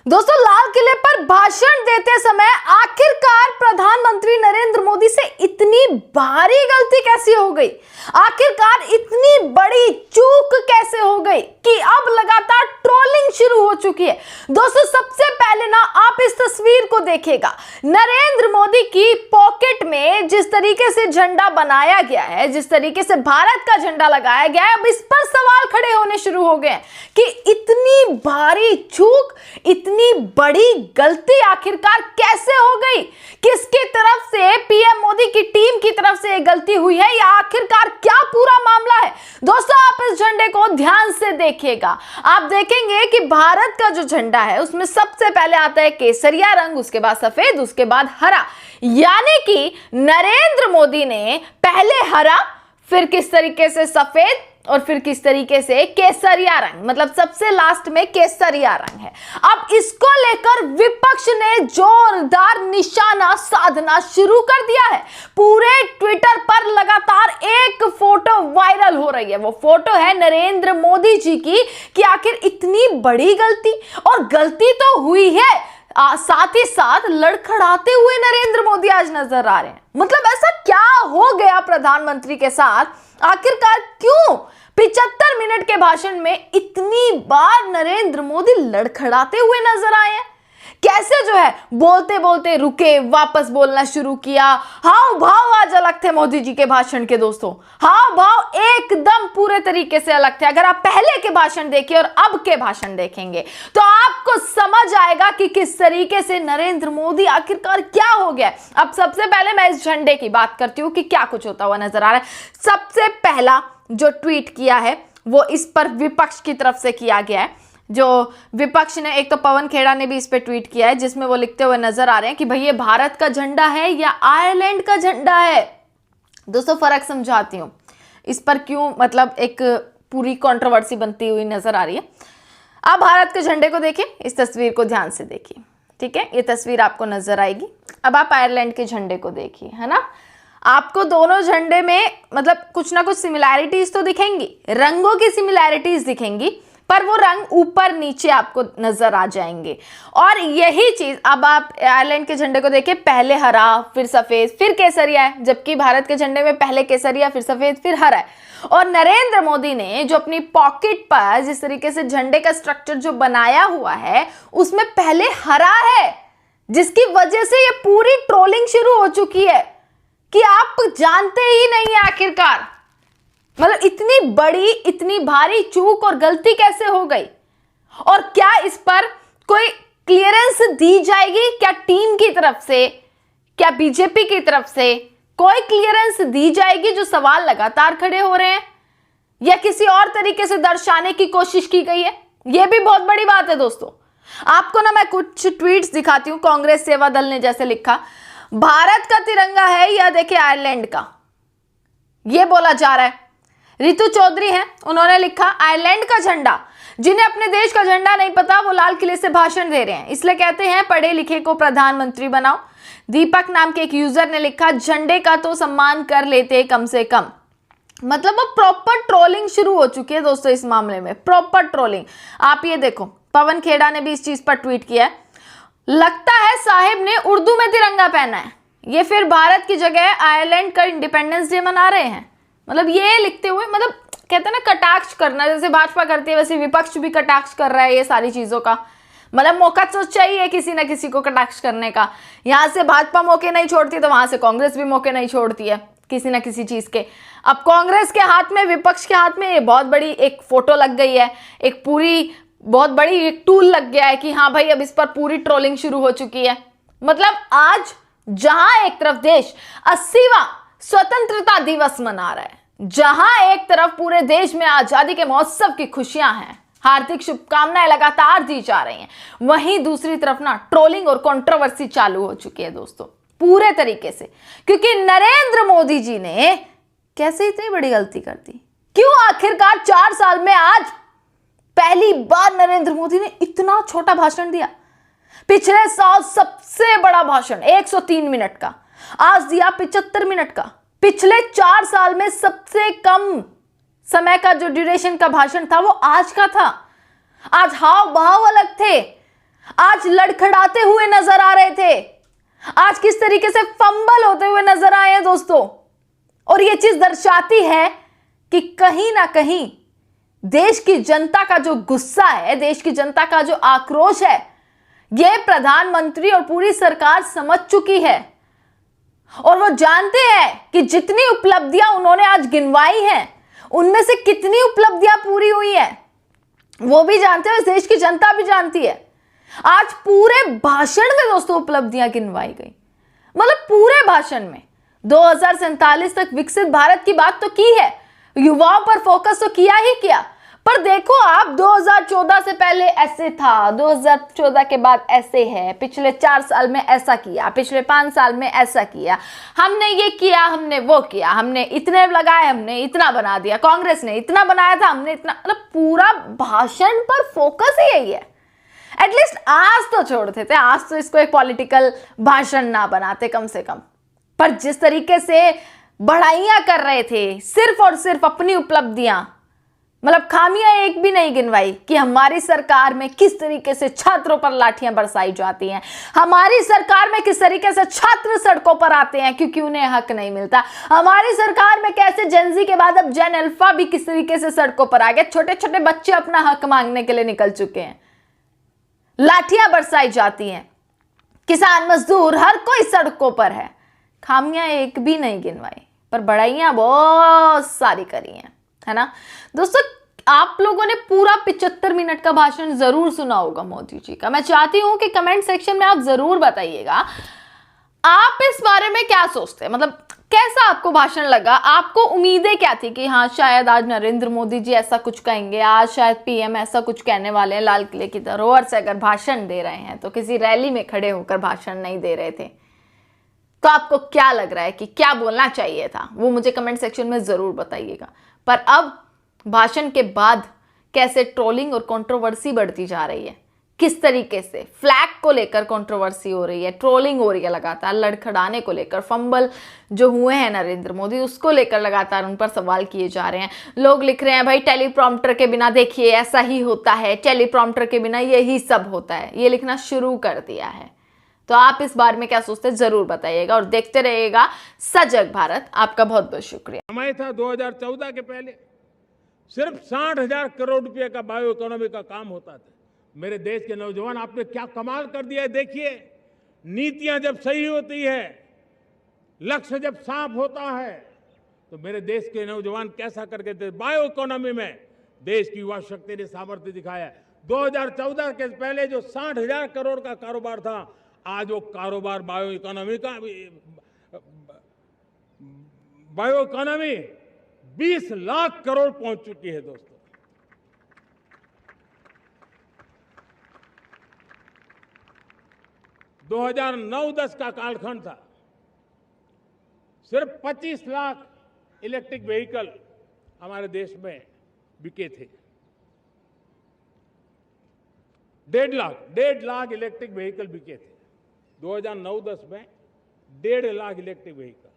दोस्तों, लाल किले पर भाषण देते समय आखिरकार प्रधानमंत्री नरेंद्र मोदी से इतनी भारी गलती कैसे हो गई? आखिरकार इतनी बड़ी चूक कैसे हो गई कि अब लगातार ट्रोलिंग शुरू हो चुकी है? दोस्तों, सबसे पहले ना आप इस तस्वीर को देखिएगा। नरेंद्र मोदी की पॉकेट में जिस तरीके से झंडा बनाया गया है, जिस तरीके से भारत का झंडा लगाया गया है, अब इस पर सवाल खड़े होने शुरू हो गए कि इतनी भारी चूक, इतनी बड़ी गलती आखिरकार कैसे हो गई? किसकी तरफ से, पीएम मोदी की टीम की तरफ से यह गलती हुई है या आखिरकार क्या पूरा मामला है? दोस्तों, आप इस झंडे को ध्यान से देखिएगा। आप देखेंगे कि भारत का जो झंडा है उसमें सबसे पहले आता है केसरिया रंग, उसके बाद सफेद, उसके बाद हरा। यानी कि नरेंद्र मोदी ने पहले हरा, फिर किस तरीके से सफेद और फिर किस तरीके से केसरिया रंग, मतलब सबसे लास्ट में केसरिया रंग है। अब इसको लेकर विपक्ष ने जोरदार निशाना साधना शुरू कर दिया है। पूरे ट्विटर पर लगातार एक फोटो वायरल हो रही है। वो फोटो है नरेंद्र मोदी जी की कि आखिर इतनी बड़ी गलती, और गलती तो हुई है, साथ ही साथ लड़खड़ाते हुए नरेंद्र मोदी आज नजर आ रहे हैं। मतलब ऐसा क्या हो गया प्रधानमंत्री के साथ? आखिरकार क्यों 75 मिनट के भाषण में इतनी बार नरेंद्र मोदी लड़खड़ाते हुए नजर आए हैं? कैसे जो है बोलते बोलते रुके, वापस बोलना शुरू किया। हाव भाव आज अलग थे मोदी जी के भाषण के। दोस्तों, हाव भाव एकदम पूरे तरीके से अलग थे। अगर आप पहले के भाषण देखिए और अब के भाषण देखेंगे तो आपको समझ आएगा कि किस तरीके से नरेंद्र मोदी आखिरकार क्या हो गया। अब सबसे पहले मैं इस झंडे की बात करती हूं कि क्या कुछ होता हुआ नजर आ रहा है। सबसे पहला जो ट्वीट किया है वो इस पर विपक्ष की तरफ से किया गया है। जो विपक्ष ने, एक तो पवन खेड़ा ने भी इस पे ट्वीट किया है, जिसमें वो लिखते हुए नजर आ रहे हैं कि भाई ये भारत का झंडा है या आयरलैंड का झंडा है। दोस्तों, फर्क समझाती हूं इस पर क्यों मतलब एक पूरी कंट्रोवर्सी बनती हुई नजर आ रही है। आप भारत के झंडे को देखिए, इस तस्वीर को ध्यान से देखिए, ठीक है? ये तस्वीर आपको नजर आएगी। अब आप आयरलैंड के झंडे को देखिए, है ना? आपको दोनों झंडे में मतलब कुछ ना कुछ सिमिलैरिटीज तो दिखेंगी, रंगों की सिमिलैरिटीज दिखेंगी, पर वो रंग ऊपर नीचे आपको नजर आ जाएंगे। और यही चीज अब आप आयरलैंड के झंडे को देखिए, पहले हरा, फिर सफेद, फिर केसरिया है, जबकि भारत के झंडे में पहले केसरिया, फिर सफेद, फिर हरा है। और नरेंद्र मोदी ने जो अपनी पॉकेट पर जिस तरीके से झंडे का स्ट्रक्चर जो बनाया हुआ है उसमें पहले हरा है, जिसकी वजह से ये पूरी ट्रोलिंग शुरू हो चुकी है कि आप जानते ही नहीं है आखिरकार, मतलब इतनी बड़ी, इतनी भारी चूक और गलती कैसे हो गई? और क्या इस पर कोई क्लियरेंस दी जाएगी? क्या टीम की तरफ से, क्या बीजेपी की तरफ से कोई क्लियरेंस दी जाएगी? जो सवाल लगातार खड़े हो रहे हैं, या किसी और तरीके से दर्शाने की कोशिश की गई है? यह भी बहुत बड़ी बात है। दोस्तों, आपको ना मैं कुछ ट्वीट्स दिखाती हूं। कांग्रेस सेवा दल ने जैसे लिखा, भारत का तिरंगा है या देखिए आयरलैंड का, यह बोला जा रहा है। रितु चौधरी हैं, उन्होंने लिखा, आयरलैंड का झंडा, जिन्हें अपने देश का झंडा नहीं पता वो लाल किले से भाषण दे रहे हैं, इसलिए कहते हैं पढ़े लिखे को प्रधानमंत्री बनाओ। दीपक नाम के एक यूजर ने लिखा, झंडे का तो सम्मान कर लेते कम से कम। मतलब अब प्रॉपर ट्रोलिंग शुरू हो चुकी है दोस्तों इस मामले में, प्रॉपर ट्रोलिंग। आप ये देखो, पवन खेड़ा ने भी इस चीज पर ट्वीट किया है, लगता है साहेब ने उर्दू में तिरंगा पहना है, ये फिर भारत की जगह आयरलैंड का इंडिपेंडेंस डे मना रहे हैं। मतलब ये लिखते हुए, मतलब कहते हैं ना कटाक्ष करना, जैसे भाजपा करती है वैसे विपक्ष भी कटाक्ष कर रहा है ये सारी चीजों का। मतलब मौका तो चाहिए किसी ना किसी को कटाक्ष करने का। यहां से भाजपा मौके नहीं छोड़ती तो वहां से कांग्रेस भी मौके नहीं छोड़ती है किसी ना किसी चीज के। अब कांग्रेस के हाथ में, विपक्ष के हाथ में ये बहुत बड़ी एक फोटो लग गई है, एक पूरी बहुत बड़ी एक टूल लग गया है कि हाँ भाई अब इस पर पूरी ट्रोलिंग शुरू हो चुकी है। मतलब आज जहां एक तरफ देश 80वां स्वतंत्रता दिवस मना रहा है, जहां एक तरफ पूरे देश में आजादी के महोत्सव की खुशियां हैं, हार्दिक शुभकामनाएं लगातार दी जा रही हैं, वहीं दूसरी तरफ ना ट्रोलिंग और कंट्रोवर्सी चालू हो चुकी है दोस्तों पूरे तरीके से। क्योंकि नरेंद्र मोदी जी ने कैसे इतनी बड़ी गलती कर दी? क्यों आखिरकार 4 साल में आज पहली बार नरेंद्र मोदी ने इतना छोटा भाषण दिया? पिछले साल सबसे बड़ा भाषण 103 मिनट का, आज दिया 75 मिनट का। पिछले 4 साल में सबसे कम समय का जो ड्यूरेशन का भाषण था वो आज का था। आज हाव भाव अलग थे, आज लड़खड़ाते हुए नजर आ रहे थे, आज किस तरीके से फंबल होते हुए नजर आए हैं दोस्तों। और यह चीज दर्शाती है कि कहीं ना कहीं देश की जनता का जो गुस्सा है, देश की जनता का जो आक्रोश है, यह प्रधानमंत्री और पूरी सरकार समझ चुकी है। और वो जानते हैं कि जितनी उपलब्धियां उन्होंने आज गिनवाई हैं, उनमें से कितनी उपलब्धियां पूरी हुई हैं, वो भी जानते हैं, देश की जनता भी जानती है। आज पूरे भाषण में दोस्तों उपलब्धियां गिनवाई गई, मतलब पूरे भाषण में 2047 तक विकसित भारत की बात तो की है, युवाओं पर फोकस तो किया ही किया। पर देखो आप, 2014 से पहले ऐसे था, 2014 के बाद ऐसे है, पिछले 4 साल में ऐसा किया, पिछले 5 साल में ऐसा किया, हमने ये किया, हमने वो किया, हमने इतने लगाए, हमने इतना बना दिया, कांग्रेस ने इतना बनाया था, हमने इतना, मतलब पूरा भाषण पर फोकस ही यही है। एटलीस्ट आज तो छोड़ते थे, आज तो इसको एक पॉलिटिकल भाषण ना बनाते कम से कम। पर जिस तरीके से बढ़ाइयां कर रहे थे, सिर्फ और सिर्फ अपनी उपलब्धियां, मतलब खामियां एक भी नहीं गिनवाई कि हमारी सरकार में किस तरीके से छात्रों पर लाठियां बरसाई जाती हैं, हमारी सरकार में किस तरीके से छात्र सड़कों पर आते हैं क्योंकि उन्हें हक नहीं मिलता, हमारी सरकार में कैसे जेनजी के बाद अब जेन अल्फा भी किस तरीके से सड़कों पर आ गए, छोटे छोटे बच्चे अपना हक मांगने के लिए निकल चुके हैं, लाठियां बरसाई जाती हैं, किसान मजदूर हर कोई सड़कों पर है। खामियां एक भी नहीं गिनवाई, पर बढ़ाइयां बहुत सारी करी हैं, है ना दोस्तों। आप लोगों ने पूरा 75 मिनट का भाषण जरूर सुना होगा मोदी जी का। मैं चाहती हूं कि कमेंट सेक्शन में आप जरूर बताइएगा आप इस बारे में क्या सोचते हैं, मतलब कैसा आपको भाषण लगा, आपको उम्मीदें क्या थी कि हाँ शायद आज नरेंद्र मोदी जी ऐसा कुछ कहेंगे, आज शायद पीएम ऐसा कुछ कहने वाले हैं, लाल किले की धरोहर से अगर भाषण दे रहे हैं तो किसी रैली में खड़े होकर भाषण नहीं दे रहे थे। तो आपको क्या लग रहा है कि क्या बोलना चाहिए था, वो मुझे कमेंट सेक्शन में जरूर बताइएगा। पर अब भाषण के बाद कैसे ट्रोलिंग और कंट्रोवर्सी बढ़ती जा रही है, किस तरीके से फ्लैग को लेकर कंट्रोवर्सी हो रही है, ट्रोलिंग हो रही है लगातार, लड़खड़ाने को लेकर, फंबल जो हुए हैं नरेंद्र मोदी उसको लेकर लगातार उन पर सवाल किए जा रहे हैं। लोग लिख रहे हैं भाई टेलीप्रॉम्प्टर के बिना देखिए ऐसा ही होता है, टेलीप्रॉम्प्टर के बिना यही सब होता है, ये लिखना शुरू कर दिया है। तो आप इस बारे में क्या सोचते हैं जरूर बताइएगा और देखते रहिएगा सजग भारत। आपका बहुत बहुत शुक्रिया। समय था 2014 के पहले सिर्फ 60,000 करोड़ रुपए का बायो इकोनॉमी का काम होता था। मेरे देश के नौजवान, आपने क्या कमाल कर दिया है। देखिए, नीतियां जब सही होती है, लक्ष्य जब साफ होता है, तो मेरे देश के नौजवान कैसा करके थे। बायो इकोनॉमी में देश की युवा शक्ति ने सामर्थ्य दिखाया है। 2014 के पहले जो 60,000 करोड़ का कारोबार था, आज वो कारोबार बायो इकोनॉमी 20 लाख करोड़ पहुंच चुकी है दोस्तों। दो 2009-10 का कालखंड था, सिर्फ 25 लाख इलेक्ट्रिक व्हीकल हमारे देश में बिके थे। 1.5 लाख इलेक्ट्रिक व्हीकल बिके थे 2009-10 में। 1.5 लाख इलेक्ट्रिक व्हीकल